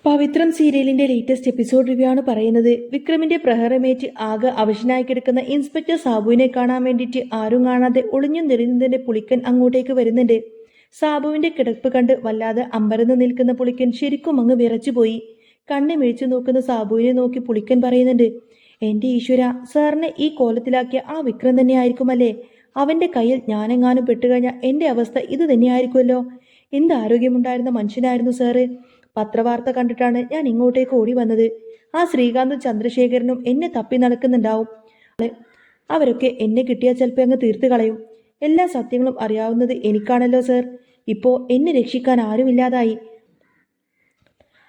പവിത്രം സീരിയലിന്റെ latest episode review ആണ് പറയുന്നത്. വിക്രമിന്റെ പ്രഹരമേറ്റ് ആകെ അവശനായി കിടക്കുന്ന ഇൻസ്പെക്ടർ സാബുവിനെ കാണാൻ വേണ്ടിയിട്ട് ആരും കാണാതെ ഒളിഞ്ഞും തെളിഞ്ഞതിന്റെ പുളിക്കൻ അങ്ങോട്ടേക്ക് വരുന്നുണ്ട്. സാബുവിന്റെ കിടപ്പ് കണ്ട് വല്ലാതെ അമ്പരന്ന് നിൽക്കുന്ന പുളിക്കൻ ശരിക്കും അങ്ങ് വിറച്ചുപോയി. കണ്ണു മിഴിച്ചു നോക്കുന്ന സാബുവിനെ നോക്കി പുളിക്കൻ പറയുന്നുണ്ട്, എന്റെ ഈശ്വര, സാറിനെ ഈ കോലത്തിലാക്കിയ ആ വിക്രം തന്നെയായിരിക്കുമല്ലേ? അവന്റെ കയ്യിൽ ഞാനെങ്ങാനും പെട്ടുകഴിഞ്ഞാൽ എന്റെ അവസ്ഥ ഇത് തന്നെയായിരിക്കുമല്ലോ. എന്ത് ആരോഗ്യമുണ്ടായിരുന്ന മനുഷ്യനായിരുന്നു സാറ്. പത്രവാർത്ത കണ്ടിട്ടാണ് ഞാൻ ഇങ്ങോട്ടേക്ക് ഓടി വന്നത്. ആ ശ്രീകാന്തും ചന്ദ്രശേഖരനും എന്നെ തപ്പി നടക്കുന്നുണ്ടാവും. അവരൊക്കെ എന്നെ കിട്ടിയാൽ ചിലപ്പോൾ അങ്ങ് തീർത്ത് കളയും. എല്ലാ സത്യങ്ങളും അറിയാവുന്നത് എനിക്കാണല്ലോ സർ. ഇപ്പോ എന്നെ രക്ഷിക്കാൻ ആരുമില്ലാതായി.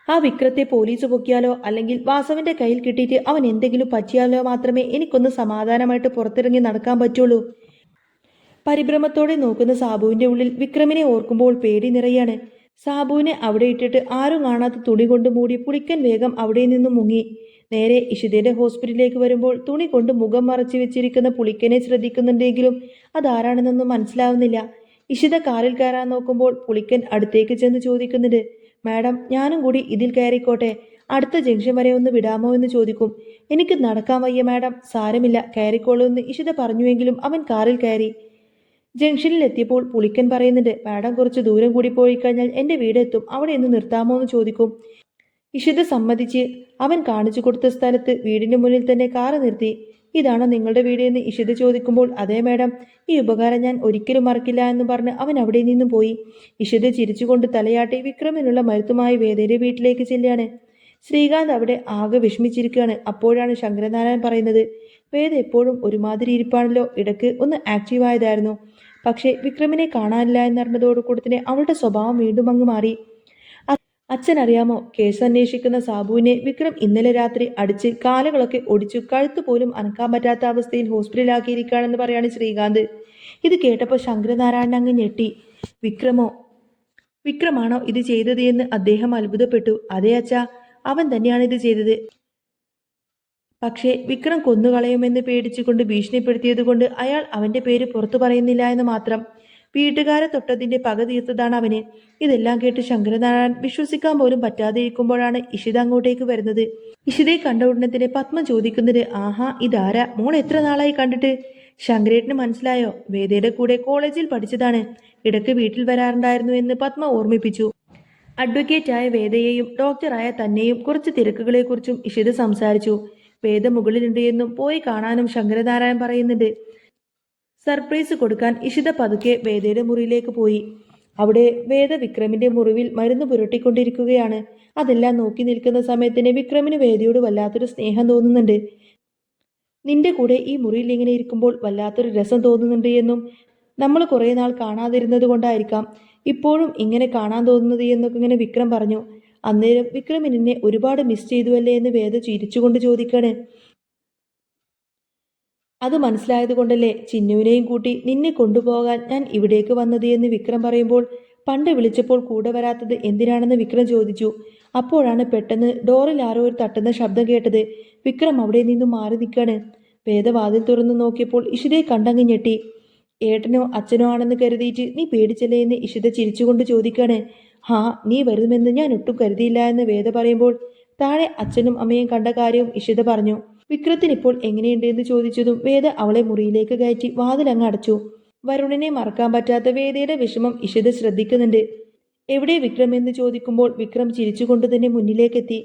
ആ വിക്രത്തെ പോലീസ് പൊക്കിയാലോ അല്ലെങ്കിൽ വാസവന്റെ കയ്യിൽ കിട്ടിയിട്ട് അവൻ എന്തെങ്കിലും പറ്റിയാലോ മാത്രമേ എനിക്കൊന്ന് സമാധാനമായിട്ട് പുറത്തിറങ്ങി നടക്കാൻ പറ്റുള്ളൂ. പരിഭ്രമത്തോടെ നോക്കുന്ന സാബുവിന്റെ ഉള്ളിൽ വിക്രമിനെ ഓർക്കുമ്പോൾ പേടി നിറയാണ്. സാബുവിനെ അവിടെ ഇട്ടിട്ട് ആരും കാണാത്ത തുണി കൊണ്ട് മൂടി പുളിക്കൻ വേഗം അവിടെ നിന്നും മുങ്ങി. നേരെ ഇഷിതയുടെ ഹോസ്പിറ്റലിലേക്ക് വരുമ്പോൾ തുണി കൊണ്ട് മുഖം മറച്ചു വെച്ചിരിക്കുന്ന പുളിക്കനെ ശ്രദ്ധിക്കുന്നുണ്ടെങ്കിലും അതാരാണെന്നൊന്നും മനസ്സിലാവുന്നില്ല. ഇഷിത കാറിൽ കയറാൻ നോക്കുമ്പോൾ പുളിക്കൻ അടുത്തേക്ക് ചെന്ന് ചോദിക്കുന്നുണ്ട്, മാഡം, ഞാനും കൂടി ഇതിൽ കയറിക്കോട്ടെ? അടുത്ത ജംഗ്ഷൻ വരെ ഒന്ന് വിടാമോ എന്ന് ചോദിക്കും. എനിക്ക് നടക്കാൻ വയ്യ മാഡം. സാരമില്ല, കയറിക്കോളൂ എന്ന് ഇഷിത പറഞ്ഞുവെങ്കിലും അവൻ കാറിൽ കയറി. ജംഗ്ഷനിൽ എത്തിയപ്പോൾ പുളിക്കൻ പറയുന്നുണ്ട്, മാഡം കുറച്ച് ദൂരം കൂടി പോയി കഴിഞ്ഞാൽ എൻ്റെ വീടെത്തും, അവിടെ ഒന്ന് നിർത്താമോ എന്ന് ചോദിക്കും. ഇഷിത സമ്മതിച്ച് അവൻ കാണിച്ചു കൊടുത്ത സ്ഥലത്ത് വീടിന് മുന്നിൽ തന്നെ കാറ് നിർത്തി. ഇതാണോ നിങ്ങളുടെ വീട് എന്ന് ഇഷിത ചോദിക്കുമ്പോൾ, അതേ മാഡം, ഈ ഉപകാരം ഞാൻ ഒരിക്കലും മറക്കില്ല എന്ന് പറഞ്ഞ് അവൻ അവിടെ നിന്നും പോയി. ഇഷിത ചിരിച്ചുകൊണ്ട് തലയാട്ടി വിക്രമിനുള്ള മരുത്തുമായി വേദയുടെ വീട്ടിലേക്ക് ചെല്ലുകയാണ്. ശ്രീകാന്ത് അവിടെ ആകെ വിഷമിച്ചിരിക്കുകയാണ്. അപ്പോഴാണ് ശങ്കരനാരായൺ പറയുന്നത്, വേദ എപ്പോഴും ഒരുമാതിരി ഇരിപ്പാണല്ലോ, ഇടയ്ക്ക് ഒന്ന് ആക്റ്റീവായതായിരുന്നു. പക്ഷേ വിക്രമിനെ കാണാനില്ല എന്നറിഞ്ഞതോടുകൂടി തന്നെ അവളുടെ സ്വഭാവം വീണ്ടും അങ്ങ് മാറി. അച്ഛൻ അറിയാമോ, കേസ് അന്വേഷിക്കുന്ന സാബുവിനെ വിക്രം ഇന്നലെ രാത്രി അടിച്ച് കാലുകളൊക്കെ ഒടിച്ചു കഴുത്ത് പോലും അനക്കാൻ പറ്റാത്ത അവസ്ഥയിൽ ഹോസ്പിറ്റലിലാക്കിയിരിക്കുകയാണെന്ന് പറയാണ് ശ്രീകാന്ത്. ഇത് കേട്ടപ്പോൾ ശങ്കരനാരായണൻ അങ്ങ് ഞെട്ടി. വിക്രമാണോ ഇത് ചെയ്തത് എന്ന് അദ്ദേഹം അത്ഭുതപ്പെട്ടു. അതേ അച്ഛാ, അവൻ തന്നെയാണ് ഇത് ചെയ്തത്. പക്ഷേ വിക്രം കൊന്നുകളയുമെന്ന് പേടിച്ചുകൊണ്ട് ഭീഷണിപ്പെടുത്തിയതുകൊണ്ട് അയാൾ അവന്റെ പേര് പുറത്തു പറയുന്നില്ല എന്ന് മാത്രം. വീട്ടുകാരെ തൊട്ടതിന്റെ പക തീർത്തതാണ് അവന്. ഇതെല്ലാം കേട്ട് ശങ്കരനാരായൺ വിശ്വസിക്കാൻ പോലും പറ്റാതെ ഇരിക്കുമ്പോഴാണ് ഇഷിത അങ്ങോട്ടേക്ക് വരുന്നത്. ഇഷിതയെ കണ്ട ഉടനെ തന്നെ പത്മ ചോദിക്കുന്നത്, ആഹാ, ഇതാരാ? മോൾ എത്ര നാളായി കണ്ടിട്ട്? ശങ്കരേട്ടന് മനസ്സിലായോ? വേദയുടെ കൂടെ കോളേജിൽ പഠിച്ചതാണ്, ഇടയ്ക്ക് വീട്ടിൽ വരാറുണ്ടായിരുന്നു എന്ന് പത്മ ഓർമ്മിപ്പിച്ചു. അഡ്വക്കേറ്റായ വേദയെയും ഡോക്ടറായ തന്നെയും കുറച്ച് തിരക്കുകളെക്കുറിച്ചും ഇഷിത സംസാരിച്ചു. വേദ മുകളിലുണ്ട് എന്നും പോയി കാണാനും ശങ്കരനാരായൺ പറയുന്നുണ്ട്. സർപ്രൈസ് കൊടുക്കാൻ ഇഷിത പതുക്കെ വേദയുടെ മുറിയിലേക്ക് പോയി. അവിടെ വേദ വിക്രമിന്റെ മുറിവിൽ മരുന്ന് പുരട്ടിക്കൊണ്ടിരിക്കുകയാണ്. അതെല്ലാം നോക്കി നിൽക്കുന്ന സമയത്തിന് വിക്രമിന് വേദയോട് വല്ലാത്തൊരു സ്നേഹം തോന്നുന്നുണ്ട്. നിന്റെ കൂടെ ഈ മുറിയിൽ ഇങ്ങനെ ഇരിക്കുമ്പോൾ വല്ലാത്തൊരു രസം തോന്നുന്നുണ്ട് എന്നും നമ്മൾ കുറേ നാൾ കാണാതിരുന്നത് കൊണ്ടായിരിക്കാം ഇപ്പോഴും ഇങ്ങനെ കാണാൻ തോന്നുന്നത് എന്നൊക്കെ ഇങ്ങനെ വിക്രം പറഞ്ഞു. അന്നേരം വിക്രമിൻ എന്നെ ഒരുപാട് മിസ് ചെയ്തുവല്ലേ എന്ന് വേദ ചിരിച്ചുകൊണ്ട് ചോദിക്കാണ്. അത് മനസ്സിലായത് കൊണ്ടല്ലേ ചിന്നുവിനെയും കൂട്ടി നിന്നെ കൊണ്ടുപോകാൻ ഞാൻ ഇവിടേക്ക് വന്നത് എന്ന് വിക്രം പറയുമ്പോൾ, പണ്ട് വിളിച്ചപ്പോൾ കൂടെ വരാത്തത് എന്തിനാണെന്ന് വിക്രം ചോദിച്ചു. അപ്പോഴാണ് പെട്ടെന്ന് ഡോറിൽ ആരോ ഒരു തട്ടുന്ന ശബ്ദം കേട്ടത്. വിക്രം അവിടെ നിന്നും മാറി നിൽക്കാണ്. വേദ വാതിൽ തുറന്നു നോക്കിയപ്പോൾ ഇഷിതയെ കണ്ടങ്ങ് ഞെട്ടി. ഏട്ടനോ അച്ഛനോ ആണെന്ന് കരുതിയിട്ട് നീ പേടിച്ചല്ലേ എന്ന് ഇഷിത ചിരിച്ചുകൊണ്ട് ചോദിക്കാണ്. ഹാ, നീ വരുമെന്ന് ഞാൻ ഒട്ടും കരുതിയില്ല എന്ന് വേദ പറയുമ്പോൾ താഴെ അച്ഛനും അമ്മയും കണ്ട കാര്യവും ഇഷിത പറഞ്ഞു. വിക്രത്തിന് ഇപ്പോൾ എങ്ങനെയുണ്ട് എന്ന് ചോദിച്ചതും വേദ അവളെ മുറിയിലേക്ക് കയറ്റി വാതിലങ്ങ് അടച്ചു. വരുണിനെ മറക്കാൻ പറ്റാത്ത വേദയുടെ വിഷമം ഇഷിത ശ്രദ്ധിക്കുന്നുണ്ട്. എവിടെ വിക്രം എന്ന് ചോദിക്കുമ്പോൾ വിക്രം ചിരിച്ചുകൊണ്ട് തന്നെ മുന്നിലേക്കെത്തി.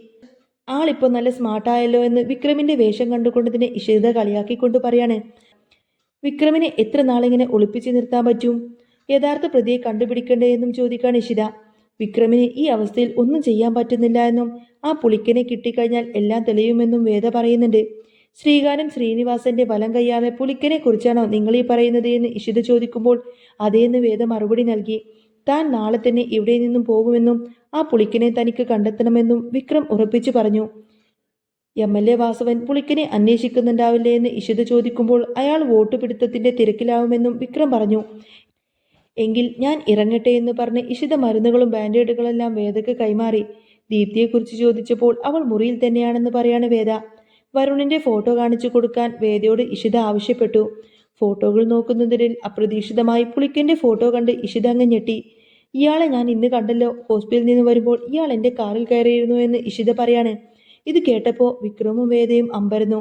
ആളിപ്പോൾ നല്ല സ്മാർട്ടായല്ലോ എന്ന് വിക്രമിന്റെ വേഷം കണ്ടുകൊണ്ട് തന്നെ ഇഷിത കളിയാക്കിക്കൊണ്ട് പറയാണ്. വിക്രമിനെ എത്ര നാളിങ്ങനെ ഒളിപ്പിച്ചു നിർത്താൻ പറ്റും? യഥാർത്ഥ പ്രതിയെ കണ്ടുപിടിക്കണ്ടേ എന്നും ചോദിക്കാൻ ഇഷിത. വിക്രമിന് ഈ അവസ്ഥയിൽ ഒന്നും ചെയ്യാൻ പറ്റുന്നില്ല എന്നും ആ പുളിക്കനെ കിട്ടിക്കഴിഞ്ഞാൽ എല്ലാം തെളിയുമെന്നും വേദ പറയുന്നുണ്ട്. ശ്രീകാരൻ ശ്രീനിവാസന്റെ വലം കയ്യാതെ പുളിക്കനെ കുറിച്ചാണോ നിങ്ങൾ ഈ പറയുന്നത് എന്ന് ഇഷിത ചോദിക്കുമ്പോൾ അതേന്ന് വേദ മറുപടി നൽകി. താൻ നാളെ തന്നെ ഇവിടെ നിന്നും പോകുമെന്നും ആ പുളിക്കനെ തനിക്ക് കണ്ടെത്തണമെന്നും വിക്രം ഉറപ്പിച്ചു പറഞ്ഞു. എം.എൽ.എ. വാസവൻ പുളിക്കനെ അന്വേഷിക്കുന്നുണ്ടാവില്ലേ എന്ന് ഇഷിത ചോദിക്കുമ്പോൾ അയാൾ വോട്ടുപിടുത്തത്തിന്റെ തിരക്കിലാവുമെന്നും വിക്രം പറഞ്ഞു. എങ്കിൽ ഞാൻ ഇറങ്ങട്ടെ എന്ന് പറഞ്ഞ് ഇഷിത മരുന്നുകളും ബാൻഡേഡുകളെല്ലാം വേദയ്ക്ക് കൈമാറി. ദീപ്തിയെക്കുറിച്ച് ചോദിച്ചപ്പോൾ അവൾ മുറിയിൽ തന്നെയാണെന്ന് പറയാണ് വേദ. വരുണിന്റെ ഫോട്ടോ കാണിച്ചു കൊടുക്കാൻ വേദയോട് ഇഷിത ആവശ്യപ്പെട്ടു. ഫോട്ടോകൾ നോക്കുന്നതിനിൽ അപ്രതീക്ഷിതമായി പുളിക്കന്റെ ഫോട്ടോ കണ്ട് ഇഷിത അങ്ങ് ഞെട്ടി. ഇയാളെ ഞാൻ ഇന്ന് കണ്ടല്ലോ, ഹോസ്പിറ്റലിൽ നിന്ന് വരുമ്പോൾ ഇയാൾ എന്റെ കാറിൽ കയറിയിരുന്നു എന്ന് ഇഷിത പറയാണ്. ഇത് കേട്ടപ്പോ വിക്രമും വേദയും അമ്പരന്നു.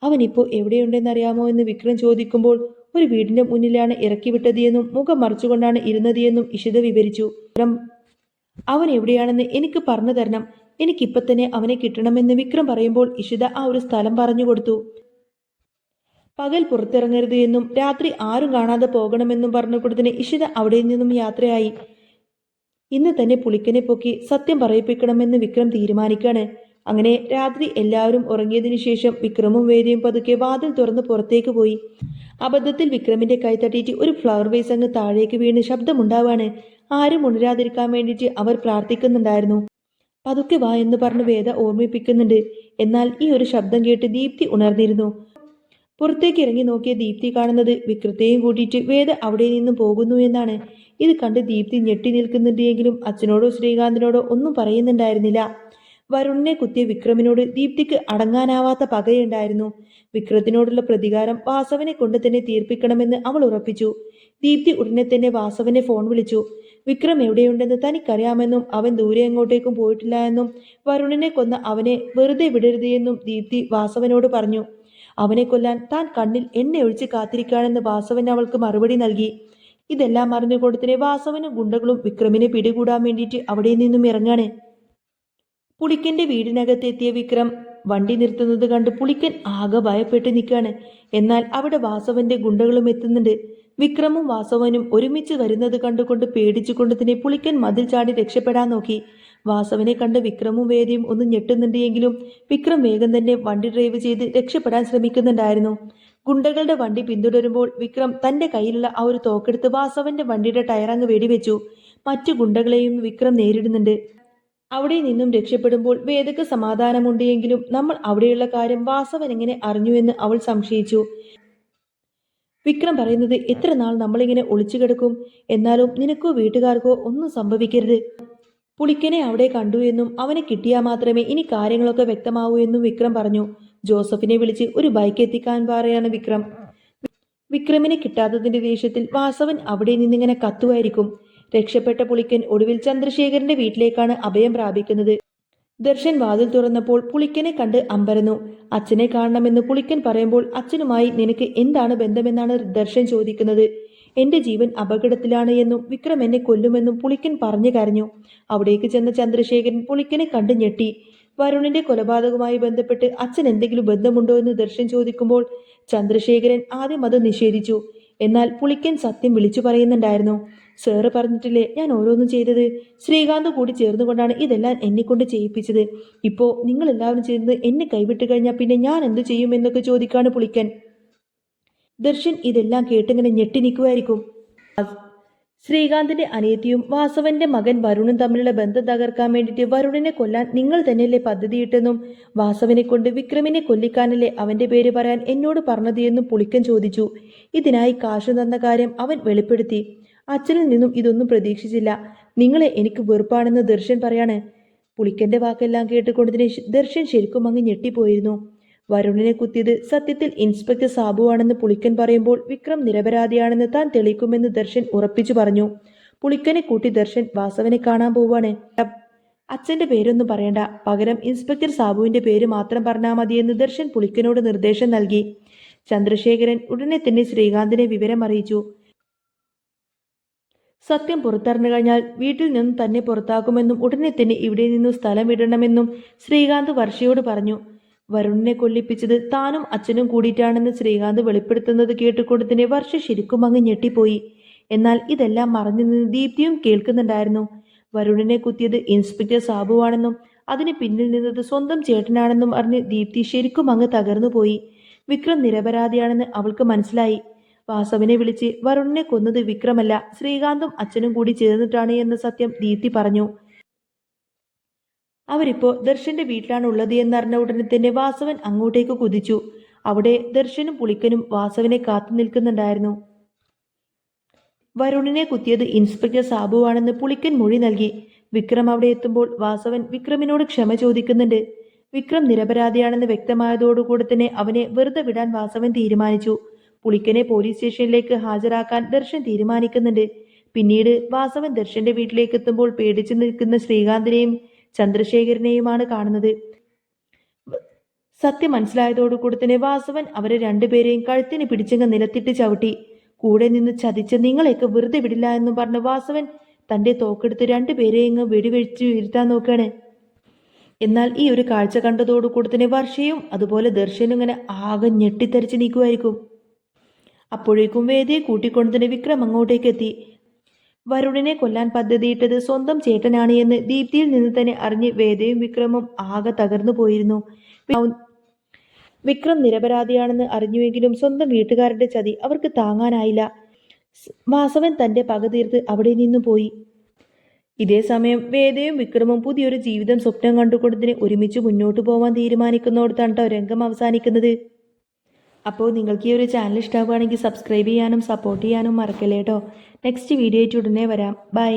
അവനിപ്പോ എവിടെയുണ്ടെന്നറിയാമോ എന്ന് വിക്രം ചോദിക്കുമ്പോൾ ഒരു വീടിന്റെ മുന്നിലാണ് ഇറക്കി വിട്ടത് എന്നും മുഖം മറച്ചുകൊണ്ടാണ് ഇരുന്നത് എന്നും ഇഷിത വിവരിച്ചു. വിക്രം അവൻ എവിടെയാണെന്ന് എനിക്ക് പറഞ്ഞു തരണം, എനിക്കിപ്പൊ തന്നെ അവനെ കിട്ടണമെന്ന് വിക്രം പറയുമ്പോൾ ഇഷിത ആ ഒരു സ്ഥലം പറഞ്ഞു കൊടുത്തു. പകൽ പുറത്തിറങ്ങരുത് എന്നും രാത്രി ആരും കാണാതെ പോകണമെന്നും പറഞ്ഞു കൊടുത്തിന് ഇഷിത അവിടെ നിന്നും യാത്രയായി. ഇന്ന് തന്നെ പുളിക്കനെ പൊക്കി സത്യം പറയിപ്പിക്കണമെന്ന് വിക്രം തീരുമാനിക്കാണ്. അങ്ങനെ രാത്രി എല്ലാവരും ഉറങ്ങിയതിനു ശേഷം വിക്രമും വേദിയും പതുക്കെ വാതിൽ തുറന്ന് പുറത്തേക്ക് പോയി. അബദ്ധത്തിൽ വിക്രമിന്റെ കൈ തട്ടിയിട്ട് ഒരു ഫ്ലവർ വേസ് അങ്ങ് താഴേക്ക് വീണ് ശബ്ദമുണ്ടാവാണ്. ആരും ഉണരാതിരിക്കാൻ വേണ്ടിയിട്ട് അവർ പ്രാർത്ഥിക്കുന്നുണ്ടായിരുന്നു. പതുക്കെ വാ എന്ന് പറഞ്ഞ് വേദ ഓർമ്മിപ്പിക്കുന്നുണ്ട്. എന്നാൽ ഈ ഒരു ശബ്ദം കേട്ട് ദീപ്തി ഉണർന്നിരുന്നു. പുറത്തേക്ക് ഇറങ്ങി നോക്കിയ ദീപ്തി കാണുന്നത് വിക്രത്തെയും കൂട്ടിയിട്ട് വേദ അവിടെ നിന്നും പോകുന്നു എന്നാണ്. ഇത് കണ്ട് ദീപ്തി ഞെട്ടി നിൽക്കുന്നുണ്ടെങ്കിലും അച്ഛനോടോ ശ്രീകാന്തിനോടോ ഒന്നും പറയുന്നുണ്ടായിരുന്നില്ല. വരുണിനെ കുത്തിയ വിക്രമിനോട് ദീപ്തിക്ക് അടങ്ങാനാവാത്ത പകയുണ്ടായിരുന്നു. വിക്രത്തിനോടുള്ള പ്രതികാരം വാസവനെ കൊണ്ട് തന്നെ തീർപ്പിക്കണമെന്ന് അവൾ ഉറപ്പിച്ചു. ദീപ്തി ഉടനെ തന്നെ വാസവനെ ഫോൺ വിളിച്ചു. വിക്രം എവിടെയുണ്ടെന്ന് തനിക്കറിയാമെന്നും അവൻ ദൂരെ എങ്ങോട്ടേക്കും പോയിട്ടില്ല എന്നും വരുണിനെ കൊന്ന അവനെ വെറുതെ വിടരുത് എന്നും ദീപ്തി വാസവനോട് പറഞ്ഞു. അവനെ കൊല്ലാൻ താൻ കണ്ണിൽ എണ്ണ ഒഴിച്ച് കാത്തിരിക്കുകയാണെന്ന് വാസവൻ അവൾക്ക് മറുപടി നൽകി. ഇതെല്ലാം അറിഞ്ഞുകൊണ്ട് തന്നെ വാസവനും ഗുണ്ടകളും വിക്രമിനെ പിടികൂടാൻ വേണ്ടിയിട്ട് അവിടെ നിന്നും ഇറങ്ങാണ്. പുളിക്കന്റെ വീടിനകത്തെത്തിയ വിക്രം വണ്ടി നിർത്തുന്നത് കണ്ട് പുളിക്കൻ ആകെ ഭയപ്പെട്ട് നിൽക്കാണ്. എന്നാൽ അവിടെ വാസവന്റെ ഗുണ്ടകളും എത്തുന്നുണ്ട്. വിക്രമും വാസവനും ഒരുമിച്ച് വരുന്നത് കണ്ടുകൊണ്ട് പേടിച്ചുകൊണ്ട് തന്നെ പുളിക്കൻ മതിൽ ചാടി രക്ഷപ്പെടാൻ നോക്കി. വാസവനെ കണ്ട് വിക്രമും വേദിയും ഒന്ന് ഞെട്ടുന്നുണ്ട് എങ്കിലും വിക്രം വേഗം തന്നെ വണ്ടി ഡ്രൈവ് ചെയ്ത് രക്ഷപ്പെടാൻ ശ്രമിക്കുന്നുണ്ടായിരുന്നു. ഗുണ്ടകളുടെ വണ്ടി പിന്തുടരുമ്പോൾ വിക്രം തന്റെ കയ്യിലുള്ള ആ ഒരു തോക്കെടുത്ത് വാസവന്റെ വണ്ടിയുടെ ടയറങ്ങ് വെടിവെച്ചു. മറ്റു ഗുണ്ടകളെയും വിക്രം നേരിടുന്നുണ്ട്. അവിടെ നിന്നും രക്ഷപ്പെടുമ്പോൾ വേദക്ക് സമാധാനമുണ്ട് എങ്കിലും നമ്മൾ അവിടെയുള്ള കാര്യം വാസവൻ എങ്ങനെ അറിഞ്ഞുവെന്ന് അവൾ സംശയിച്ചു. വിക്രം പറയുന്നത് എത്ര നാൾ നമ്മളിങ്ങനെ ഒളിച്ചു കിടക്കും, എന്നാലും നിനക്കോ വീട്ടുകാർക്കോ ഒന്നും സംഭവിക്കരുത്. പുളിക്കനെ അവിടെ കണ്ടു എന്നും അവനെ കിട്ടിയാൽ മാത്രമേ ഇനി കാര്യങ്ങളൊക്കെ വ്യക്തമാവൂ എന്നും വിക്രം പറഞ്ഞു. ജോസഫിനെ വിളിച്ച് ഒരു ബൈക്ക് എത്തിക്കാൻ പറയാണ് വിക്രം. വിക്രമിനെ കിട്ടാത്തതിന്റെ ദേഷ്യത്തിൽ വാസവൻ അവിടെ നിന്നിങ്ങനെ കത്തുമായിരിക്കും. രക്ഷപ്പെട്ട പുളിക്കൻ ഒടുവിൽ ചന്ദ്രശേഖരന്റെ വീട്ടിലേക്കാണ് അഭയം പ്രാപിക്കുന്നത്. ദർശൻ വാതിൽ തുറന്നപ്പോൾ പുളിക്കനെ കണ്ട് അമ്പരന്നു. അച്ഛനെ കാണണമെന്ന് പുളിക്കൻ പറയുമ്പോൾ അച്ഛനുമായി നിനക്ക് എന്താണ് ബന്ധമെന്നാണ് ദർശൻ ചോദിക്കുന്നത്. എന്റെ ജീവൻ അപകടത്തിലാണ് എന്നും വിക്രം എന്നെ കൊല്ലുമെന്നും പുളിക്കൻ പറഞ്ഞു കരഞ്ഞു. അവിടേക്ക് ചെന്ന ചന്ദ്രശേഖരൻ പുളിക്കനെ കണ്ട് ഞെട്ടി. വരുണിന്റെ കൊലപാതകവുമായി ബന്ധപ്പെട്ട് അച്ഛൻ എന്തെങ്കിലും ബന്ധമുണ്ടോ എന്ന് ദർശൻ ചോദിക്കുമ്പോൾ ചന്ദ്രശേഖരൻ ആദ്യം അത് നിഷേധിച്ചു. എന്നാൽ പുളിക്കൻ സത്യം വിളിച്ചു പറയുന്നുണ്ടായിരുന്നു. സാറ് പറഞ്ഞിട്ടില്ലേ ഞാൻ ഓരോന്നും ചെയ്തത്, ശ്രീകാന്ത് കൂടി ചേർന്നുകൊണ്ടാണ് ഇതെല്ലാം എന്നെക്കൊണ്ട് ചെയ്യിപ്പിച്ചത്. ഇപ്പോ നിങ്ങൾ എല്ലാവരും ചേർന്ന് എന്നെ കൈവിട്ട് കഴിഞ്ഞാൽ പിന്നെ ഞാൻ എന്തു ചെയ്യും എന്നൊക്കെ ചോദിക്കാണ് പുളിക്കൻ. ദർശൻ ഇതെല്ലാം കേട്ടിങ്ങനെ ഞെട്ടി നിൽക്കുമായിരിക്കും. ശ്രീകാന്തിന്റെ അനിയത്തിയും വാസവന്റെ മകൻ വരുണും തമ്മിലുള്ള ബന്ധം തകർക്കാൻ വേണ്ടിയിട്ട് വരുണിനെ കൊല്ലാൻ നിങ്ങൾ തന്നെയല്ലേ പദ്ധതിയിട്ടെന്നും വാസവനെ കൊണ്ട് വിക്രമിനെ കൊല്ലിക്കാനല്ലേ അവന്റെ പേര് പറയാൻ എന്നോട് പറഞ്ഞത് എന്നും പുളിക്കൻ ചോദിച്ചു. ഇതിനായി കാശ് തന്ന കാര്യം അവൻ വെളിപ്പെടുത്തി. അച്ഛനിൽ നിന്നും ഇതൊന്നും പ്രതീക്ഷിച്ചില്ല. നിങ്ങളെ എനിക്ക് വെറുപ്പാണെന്ന് ദർശൻ പറയാണ്. പുളിക്കന്റെ വാക്കെല്ലാം കേട്ടുകൊണ്ടതിന് ദർശൻ ശരിക്കും അങ്ങ് ഞെട്ടിപ്പോയിരുന്നു. വരുണിനെ കുത്തിയത് സത്യത്തിൽ ഇൻസ്പെക്ടർ സാബുവാണെന്ന് പുളിക്കൻ പറയുമ്പോൾ വിക്രം നിരപരാധിയാണെന്ന് താൻ തെളിയിക്കുമെന്ന് ദർശൻ ഉറപ്പിച്ചു പറഞ്ഞു. പുളിക്കനെ കൂട്ടി ദർശൻ വാസവനെ കാണാൻ പോവാണ്. അച്ഛന്റെ പേരൊന്നും പറയണ്ട, പകരം ഇൻസ്പെക്ടർ സാബുവിന്റെ പേര് മാത്രം പറഞ്ഞാൽ മതിയെന്ന് ദർശൻ പുളിക്കനോട് നിർദ്ദേശം നൽകി. ചന്ദ്രശേഖരൻ ഉടനെ തന്നെ ശ്രീകാന്തിനെ വിവരം അറിയിച്ചു. സത്യം പുറത്തറിഞ്ഞു കഴിഞ്ഞാൽ വീട്ടിൽ നിന്നും തന്നെ പുറത്താക്കുമെന്നും ഉടനെ തന്നെ ഇവിടെ നിന്നും സ്ഥലം വിടണമെന്നും ശ്രീകാന്ത് വർഷയോട് പറഞ്ഞു. വരുണിനെ കൊല്ലിപ്പിച്ചത് താനും അച്ഛനും കൂടിയിട്ടാണെന്ന് ശ്രീകാന്ത് വെളിപ്പെടുത്തുന്നത് കേട്ടുകൊണ്ട് തന്നെ വർഷ ശരിക്കും അങ്ങ് ഞെട്ടിപ്പോയി. എന്നാൽ ഇതെല്ലാം മറഞ്ഞു നിന്ന് ദീപ്തിയും കേൾക്കുന്നുണ്ടായിരുന്നു. വരുണിനെ കുത്തിയത് ഇൻസ്പെക്ടർ സാബുവാണെന്നും അതിന് പിന്നിൽ നിന്നത് സ്വന്തം ചേട്ടനാണെന്നും അറിഞ്ഞ് ദീപ്തി ശരിക്കും അങ്ങ് തകർന്നു പോയി. വിക്രം നിരപരാധിയാണെന്ന് അവൾക്ക് മനസ്സിലായി. വാസവനെ വിളിച്ച് വരുണിനെ കൊന്നത് വിക്രമല്ല, ശ്രീകാന്തും അച്ഛനും കൂടി ചേർന്നിട്ടാണ് എന്ന സത്യം ദീപ്തി പറഞ്ഞു. അവരിപ്പോ ദർശന്റെ വീട്ടിലാണ് ഉള്ളത് എന്നറിഞ്ഞ ഉടനെ തന്നെ വാസവൻ അങ്ങോട്ടേക്ക് കുതിച്ചു. അവിടെ ദർശനും പുളിക്കനും വാസവനെ കാത്തു നിൽക്കുന്നുണ്ടായിരുന്നു. വരുണിനെ കുത്തിയത് ഇൻസ്പെക്ടർ സാബുവാണെന്ന് പുളിക്കൻ മൊഴി നൽകി. വിക്രം അവിടെ എത്തുമ്പോൾ വാസവൻ വിക്രമിനോട് ക്ഷമ ചോദിക്കുന്നുണ്ട്. വിക്രം നിരപരാധിയാണെന്ന് വ്യക്തമായതോടുകൂടി തന്നെ അവനെ വെറുതെ വിടാൻ വാസവൻ തീരുമാനിച്ചു. പുളിക്കനെ പോലീസ് സ്റ്റേഷനിലേക്ക് ഹാജരാക്കാൻ ദർശൻ തീരുമാനിക്കുന്നുണ്ട്. പിന്നീട് വാസവൻ ദർശന്റെ വീട്ടിലേക്ക് എത്തുമ്പോൾ പേടിച്ചു നിൽക്കുന്ന ശ്രീകാന്തിനെയും ചന്ദ്രശേഖരനെയുമാണ് കാണുന്നത്. സത്യം മനസ്സിലായതോടുകൂടി തന്നെ വാസവൻ അവരെ രണ്ടുപേരെയും കഴുത്തിന് പിടിച്ചങ്ങ് നിലത്തിട്ട് ചവിട്ടി. കൂടെ നിന്ന് ചതിച്ച് നിങ്ങളെയൊക്കെ വെറുതെ വിടില്ല എന്നും പറഞ്ഞ് വാസവൻ തന്റെ തോക്കെടുത്ത് രണ്ടുപേരെയും വെടിവെച്ച് വീഴ്ത്താൻ നോക്കാണ്. എന്നാൽ ഈ ഒരു കാഴ്ച കണ്ടതോടുകൂടി തന്നെ വർഷയും അതുപോലെ ദർശനും ഇങ്ങനെ ആകെ ഞെട്ടിത്തരിച്ച് നീക്കുമായിരിക്കും. അപ്പോഴേക്കും വേദിയെ കൂട്ടിക്കൊണ്ട് തന്നെ വിക്രം അങ്ങോട്ടേക്ക് എത്തി. വരുണിനെ കൊല്ലാൻ പദ്ധതിയിട്ടത് സ്വന്തം ചേട്ടനാണ് എന്ന് ദീപ്തിയിൽ നിന്ന് തന്നെ അറിഞ്ഞ് വേദയും വിക്രമും ആകെ തകർന്നു പോയിരുന്നു. വിക്രം നിരപരാധിയാണെന്ന് അറിഞ്ഞുവെങ്കിലും സ്വന്തം വീട്ടുകാരുടെ ചതി അവർക്ക് താങ്ങാനായില്ല. വാസവൻ തന്റെ പക തീർത്ത് അവിടെ നിന്നു പോയി. ഇതേ സമയം വേദയും വിക്രമും പുതിയൊരു ജീവിതം സ്വപ്നം കണ്ടുകൊണ്ടതിന് ഒരുമിച്ച് മുന്നോട്ട് പോവാൻ തീരുമാനിക്കുന്നോടത്താണ് കേട്ടോ രംഗം അവസാനിക്കുന്നത്. അപ്പോൾ നിങ്ങൾക്ക് ഈ ഒരു ചാനൽ ഇഷ്ടമാവുകയാണെങ്കിൽ സബ്സ്ക്രൈബ് ചെയ്യാനും സപ്പോർട്ട് ചെയ്യാനും മറക്കല്ലേ കേട്ടോ. നെക്സ്റ്റ് വീഡിയോ ആയിട്ട് ഉടനെ വരാം. ബൈ.